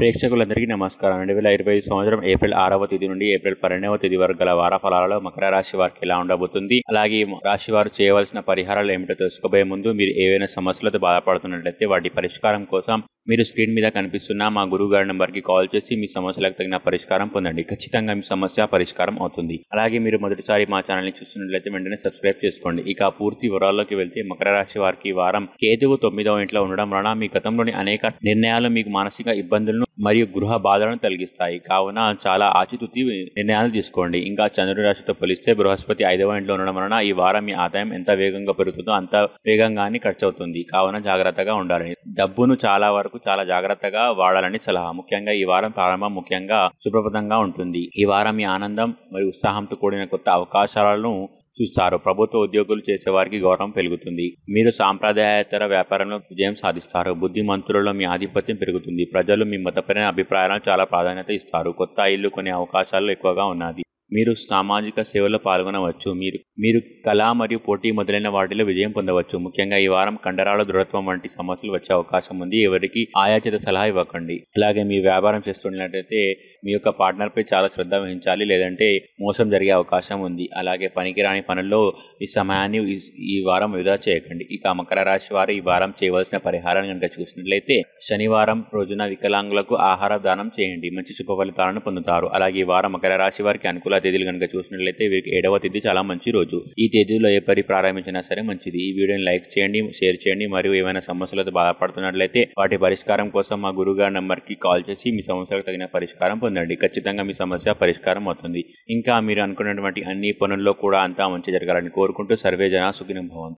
ప్రేక్షకులందరికీ నమస్కారం. 2025 సంవత్సరం ఏప్రిల్ 6వ తేదీ నుండి ఏప్రిల్ 12వ తేదీ వరకు గల వార ఫలాలలో మకర రాశి వారికి ఎలా ఉండబోతుంది, అలాగే రాశి వారు చేయవలసిన పరిహారాలు ఏమిటో తెలుసుకోబోయే ముందు మీరు ఏవైనా సమస్యలతో బాధపడుతున్నట్లయితే వాటి పరిష్కారం కోసం మీరు స్క్రీన్ మీద కనిపిస్తున్న మా గురువు గారి నెంబర్కి కాల్ చేసి మీ సమస్యలకు తగిన పరిష్కారం పొందండి. ఖచ్చితంగా మీ సమస్య పరిష్కారం అవుతుంది. అలాగే మీరు మొదటిసారి మా ఛానల్ని చూస్తున్నట్లయితే వెంటనే సబ్స్క్రైబ్ చేసుకోండి. ఇక పూర్తి వివరాల్లోకి వెళ్తే మకర రాశి వారికి ఈ వారం కేతువు 9వ ఇంట్లో ఉండడం వలన మీ గతంలోని అనేక నిర్ణయాలు మీకు మానసిక ఇబ్బందులను మరియు గృహ బాధలను తొలగిస్తాయి. కావున చాలా ఆచితూచి నిర్ణయాలు తీసుకోండి. ఇంకా చంద్రుడి రాశితో పోలిస్తే బృహస్పతి 5వ ఇంట్లో ఉండడం వలన ఈ వారం మీ ఆదాయం ఎంత వేగంగా పెరుగుతుందో అంత వేగంగానే ఖర్చు అవుతుంది. కావున జాగ్రత్తగా ఉండాలి. డబ్బును చాలా జాగ్రత్తగా వాడాలని సలహా. ముఖ్యంగా ఈ వారం ప్రారంభం ముఖ్యంగా శుభప్రదంగా ఉంటుంది. ఈ వారం మీ ఆనందం మరియు ఉత్సాహంతో కూడిన కొత్త అవకాశాలను చూస్తారు. ప్రభుత్వ ఉద్యోగులు చేసేవారికి గౌరవం పెరుగుతుంది. మీరు సాంప్రదాయేతర వ్యాపారంలో విజయం సాధిస్తారు. బుద్ధిమంతులలో మీ ఆధిపత్యం పెరుగుతుంది. ప్రజలు మీ మతపరమైన అభిప్రాయాలకు చాలా ప్రాధాన్యత ఇస్తారు. కొత్త ఇల్లు కొనే అవకాశాలు ఎక్కువగా ఉన్నది. మీరు సామాజిక సేవలో పాల్గొనవచ్చు. మీరు కళ మరియు పోటీ మొదలైన వాటిలో విజయం పొందవచ్చు. ముఖ్యంగా ఈ వారం కండరాల దృఢత్వం వంటి సమస్యలు వచ్చే అవకాశం ఉంది. ఎవరికి ఆయాచిత సలహా ఇవ్వకండి. అలాగే మీ వ్యాపారం చేస్తున్నట్లయితే మీ యొక్క పార్ట్నర్పై చాలా శ్రద్ధ వహించాలి, లేదంటే మోసం జరిగే అవకాశం ఉంది. అలాగే పనికిరాని పనుల్లో ఈ సమయాన్ని ఈ వారం వృధా చేయకండి. ఇక మకర రాశి వారు ఈ వారం చేయవలసిన పరిహారాన్ని కనుక చూసినట్లయితే శనివారం రోజున వికలాంగులకు ఆహార దానం చేయండి. మంచి శుభ ఫలితాలను పొందుతారు. అలాగే ఈ వారం మకర రాశి వారికి అనుకూల తేదీలు కనుక చూసినట్లయితే వీరికి 7వ తేదీ చాలా మంచి రోజు. ఈ తేదీలో ఏ పని ప్రారంభించినా సరే మంచిది. ఈ వీడియోని లైక్ చేయండి, షేర్ చేయండి. మరియు ఏమైనా సమస్యలతో బాధపడుతున్నట్లయితే వాటి పరిష్కారం కోసం మా గురువుగారి నెంబర్కి కాల్ చేసి మీ సమస్యలకు తగిన పరిష్కారం పొందండి. ఖచ్చితంగా మీ సమస్య పరిష్కారం అవుతుంది. ఇంకా మీరు అనుకున్నటువంటి అన్ని పనుల్లో కూడా అంతా మంచి జరగాలని కోరుకుంటూ సర్వే జనా సుఖినో భవంతు.